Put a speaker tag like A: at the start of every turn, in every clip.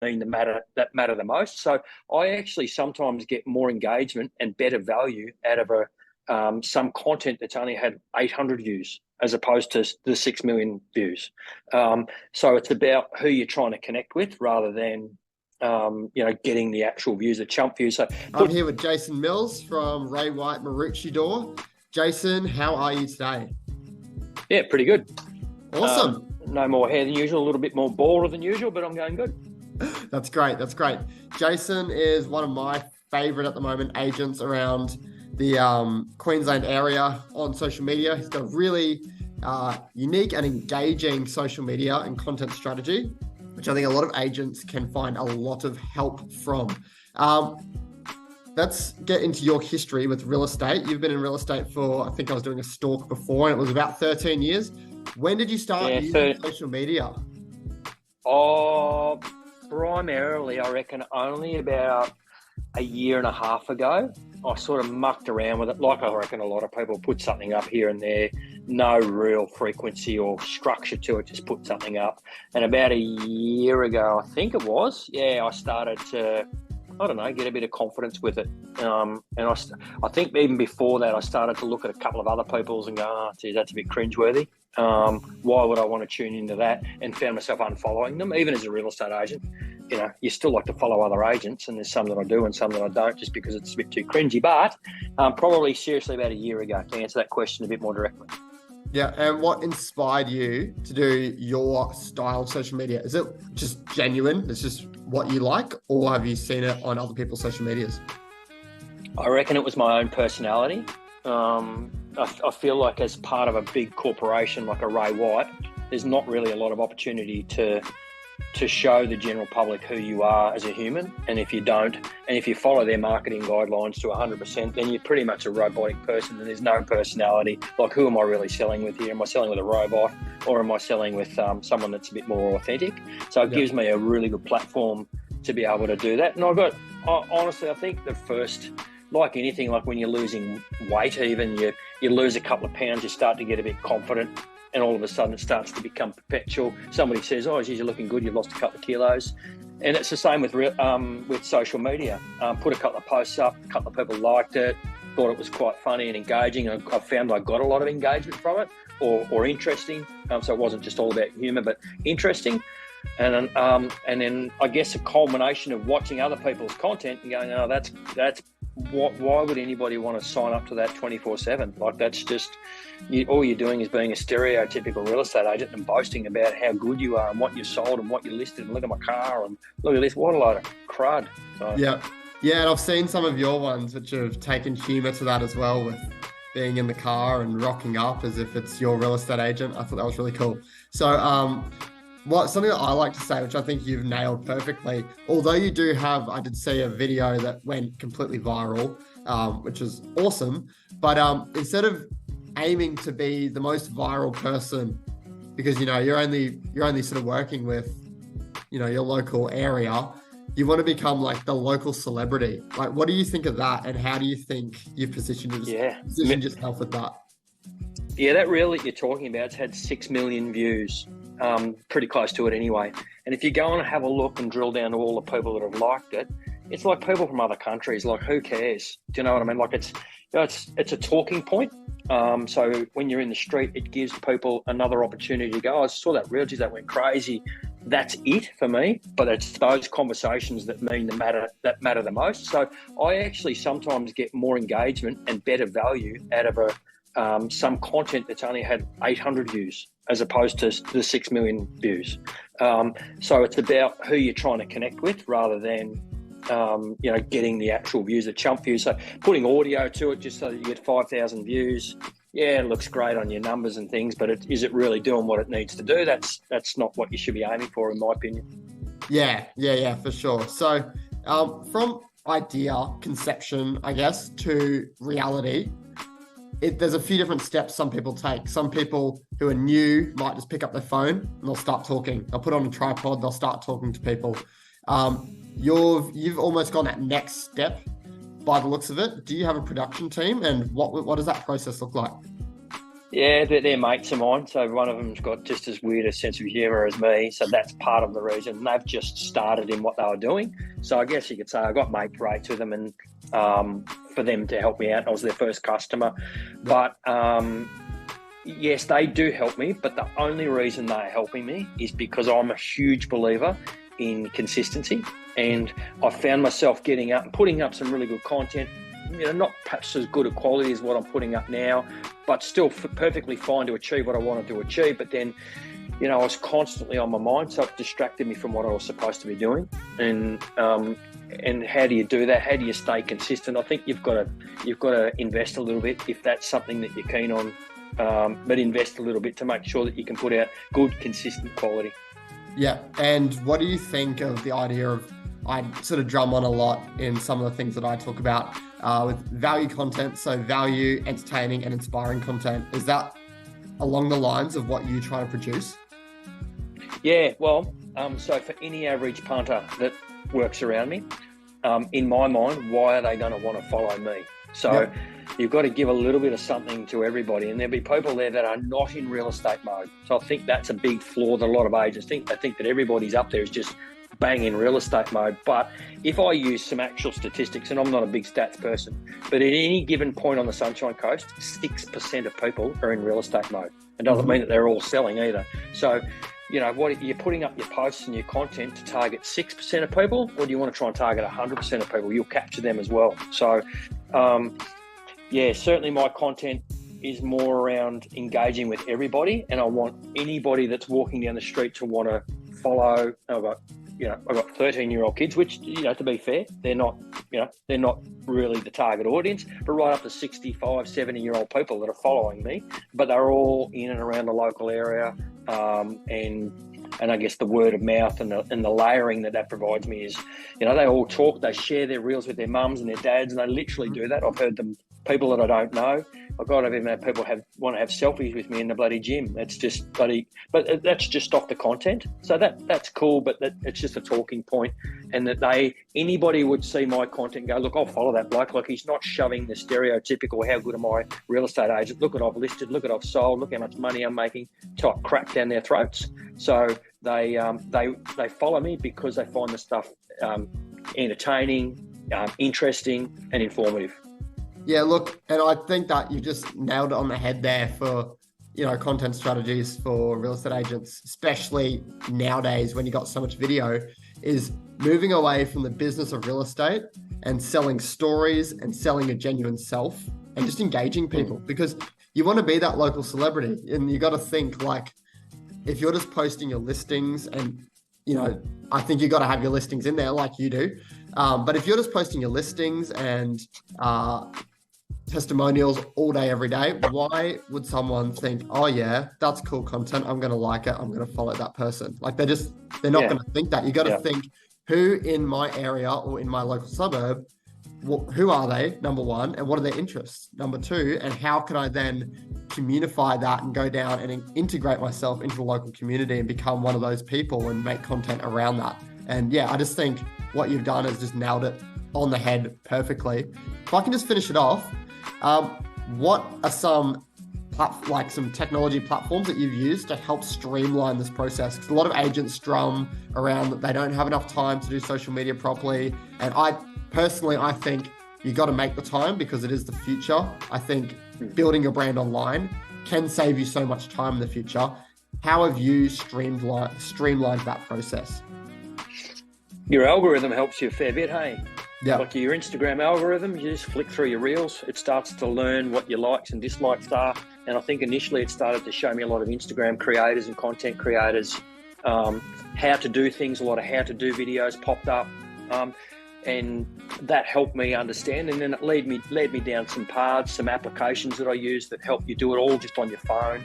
A: mean that matter the most. So I actually sometimes get more engagement and better value out of some content that's only had 800 views as opposed to the 6 million views. So it's about who you're trying to connect with rather than getting the actual views, the chump views. So
B: I'm here with Jason Mills from Ray White Maroochydore. Jason, how are you today?
A: Yeah, pretty good.
B: Awesome.
A: No more hair than usual, a little bit more baller than usual, but I'm going good.
B: That's great. That's great. Jason is one of my favorite at the moment agents around the Queensland area on social media. He's got a really unique and engaging social media and content strategy, which I think a lot of agents can find a lot of help from. Let's get into your history with real estate. You've been in real estate for, I think I was doing a stalk before, and it was about 13 years. When did you start using social media?
A: Primarily, I reckon only about a year and a half ago. I sort of mucked around with it, like I reckon a lot of people put something up here and there, no real frequency or structure to it, just put something up. And about a year ago, I think it was, I started to, get a bit of confidence with it. And I think even before that, I started to look at a couple of other people's and go, geez, that's a bit cringeworthy. Why would I want to tune into that? And found myself unfollowing them, even as a real estate agent. You still like to follow other agents, and there's some that I do and some that I don't, just because it's a bit too cringy. But probably seriously about a year ago, to answer that question a bit more directly.
B: Yeah, and what inspired you to do your style of social media? Is it just genuine? It's just what you like, or have you seen it on other people's social medias?
A: I reckon it was my own personality. I feel like as part of a big corporation like a Ray White, there's not really a lot of opportunity to show the general public who you are as a human. And if you don't, and if you follow their marketing guidelines to 100%, then you're pretty much a robotic person and there's no personality. Like, who am I really selling with here? Am I selling with a robot, or am I selling with someone that's a bit more authentic? So it gives me a really good platform to be able to do that. And honestly, I think the first, like anything, like when you're losing weight, even you lose a couple of pounds, you start to get a bit confident, and all of a sudden it starts to become perpetual. Somebody says, oh, geez, you're looking good, you've lost a couple of kilos. And it's the same with social media. Put a couple of posts up, a couple of people liked it, thought it was quite funny and engaging. And I found I got a lot of engagement from it, or interesting. So it wasn't just all about humour, but interesting. And then I guess a culmination of watching other people's content and going, oh, that's why would anybody want to sign up to that 24/7? Like, that's just, all you're doing is being a stereotypical real estate agent and boasting about how good you are and what you sold and what you listed, and look at my car and look at this, what a load of crud. So,
B: yeah, and I've seen some of your ones which have taken humour to that as well, with being in the car and rocking up as if it's your real estate agent. I thought that was really cool. So something that I like to say, which I think you've nailed perfectly, although you do have, I did see a video that went completely viral, which is awesome, but instead of aiming to be the most viral person, because you're only sort of working with your local area, you want to become like the local celebrity. Like, what do you think of that, and how do you think you've positioned yourself with that?
A: Yeah, that reel that you're talking about, it's had 6 million views. Pretty close to it anyway. And if you go and have a look and drill down to all the people that have liked it, it's like people from other countries. Like, who cares? Do you know what I mean? Like, it's a talking point. So when you're in the street, it gives people another opportunity to go, I saw that reel, geez, that went crazy. That's it for me. But it's those conversations that matter the most. So I actually sometimes get more engagement and better value out of some content that's only had 800 views as opposed to the 6 million views. So it's about who you're trying to connect with rather than, getting the actual views, the chump views. So putting audio to it just so that you get 5,000 views. Yeah, it looks great on your numbers and things, but is it really doing what it needs to do? That's not what you should be aiming for, in my opinion.
B: Yeah, for sure. So from idea, conception, I guess, to reality, there's a few different steps some people take. Some people who are new might just pick up their phone and they'll start talking. They'll put on a tripod, they'll start talking to people. You've almost gone that next step by the looks of it. Do you have a production team, and what does that process look like?
A: Yeah, they're mates of mine. So one of them's got just as weird a sense of humour as me. So that's part of the reason. They've just started in what they were doing. So I guess you could say I got mate rates with them, and for them to help me out. I was their first customer. But yes, they do help me. But the only reason they're helping me is because I'm a huge believer in consistency. And I found myself getting up and putting up some really good content. Not perhaps as good a quality as what I'm putting up now, but still perfectly fine to achieve what I wanted to achieve. But then, I was constantly on my mind, so it distracted me from what I was supposed to be doing. And how do you do that? How do you stay consistent? I think you've got to invest a little bit if that's something that you're keen on, but invest a little bit to make sure that you can put out good, consistent quality.
B: Yeah, and what do you think of the idea of, I sort of drum on a lot in some of the things that I talk about with value content, so value, entertaining and inspiring content. Is that along the lines of what you try to produce?
A: Yeah, well, so for any average punter that works around me, in my mind, why are they going to want to follow me? So you've got to give a little bit of something to everybody, and there'll be people there that are not in real estate mode. So I think that's a big flaw that a lot of agents think. They think that everybody's up there is just bang in real estate mode. But if I use some actual statistics, and I'm not a big stats person, but at any given point on the Sunshine Coast, 6% of people are in real estate mode. It doesn't mean that they're all selling either. So, what you're putting up your posts and your content to target 6% of people, or do you want to try and target 100% of people? You'll capture them as well. So, certainly my content is more around engaging with everybody, and I want anybody that's walking down the street to want to follow. I've got 13-year-old kids, which, to be fair, they're not really the target audience, but right up to 65, 70-year-old people that are following me, but they're all in and around the local area. And I guess the word of mouth and the layering that provides me is, they all talk, they share their reels with their mums and their dads, and they literally do that. I've heard them, people that I don't know. I've even had people want to have selfies with me in the bloody gym. It's just bloody, but that's just off the content. So that's cool, but it's just a talking point, and that anybody would see my content and go, look, I'll follow that bloke. Like, he's not shoving the stereotypical, how good am I, real estate agent? Look what I've listed, look what I've sold, look how much money I'm making, type crap down their throats. So they follow me because they find the stuff entertaining, interesting, and informative.
B: Yeah, look, and I think that you just nailed it on the head there for, content strategies for real estate agents, especially nowadays when you got so much video, is moving away from the business of real estate and selling stories and selling a genuine self and just engaging people, because you want to be that local celebrity. And you got to think, like, if you're just posting your listings, and, I think you got to have your listings in there like you do. But if you're just posting your listings and testimonials all day, every day, why would someone think, oh yeah, that's cool content, I'm going to like it, I'm going to follow that person? Like, they're not going to think that. You got to think, who in my area or in my local suburb, who are they, number one, and what are their interests, number two, and how can I then communify that and go down and integrate myself into the local community and become one of those people and make content around that. And I just think what you've done is just nailed it on the head perfectly. If I can just finish it off, what are some technology platforms that you've used to help streamline this process? Because a lot of agents drum around that they don't have enough time to do social media properly. And I think you got to make the time, because it is the future. I think building your brand online can save you so much time in the future. How have you streamlined that process?
A: Your algorithm helps you a fair bit, hey?
B: Yeah.
A: Like your Instagram algorithm, you just flick through your reels, it starts to learn what your likes and dislikes are. And I think initially it started to show me a lot of Instagram creators and content creators, how to do things, a lot of how to do videos popped up. And that helped me understand. And then it led me down some paths, some applications that I use that help you do it all just on your phone.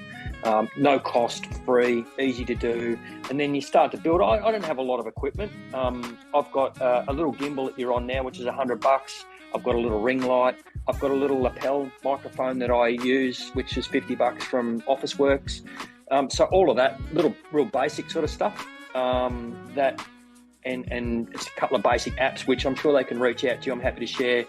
A: No cost, free, easy to do. And then you start to build. I don't have a lot of equipment. I've got a little gimbal that you're on now, which is $100. I've got a little ring light. I've got a little lapel microphone that I use, which is $50 from Officeworks. So all of that, real basic sort of stuff. And it's a couple of basic apps, which I'm sure they can reach out to you. I'm happy to share,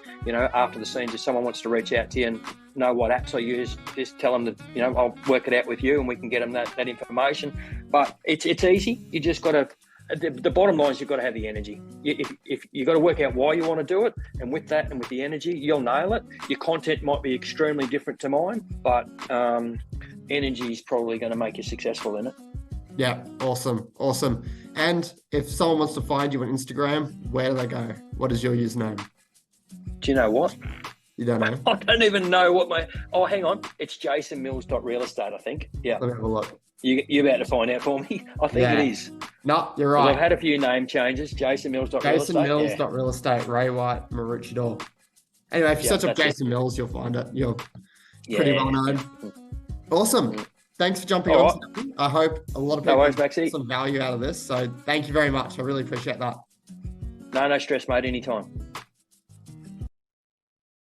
A: after the scenes, if someone wants to reach out to you know what apps I use, just tell them that, I'll work it out with you and we can get them that information. But it's easy. You just got to, the bottom line is you've got to have the energy. If you've got to work out why you want to do it, and with that and with the energy, you'll nail it. Your content might be extremely different to mine, but energy is probably going to make you successful in it.
B: Yeah, awesome. And if someone wants to find you on Instagram, where do they go? What is your username?
A: Do you know what?
B: You don't know?
A: I don't even know what hang on. It's jasonmills.realestate, I think. Yeah.
B: Let me have a look.
A: You're about to find out for me. I think it is.
B: No, you're right.
A: I've had a few name changes. jasonmills.realestate.
B: jasonmills.realestate, Ray White, Maroochydore. Anyway, if you search up Jason Mills, you'll find it. You're pretty well known. Awesome. Thanks for jumping on. Right. I hope a lot of people get some value out of this. So thank you very much. I really appreciate that.
A: No stress, mate. Anytime.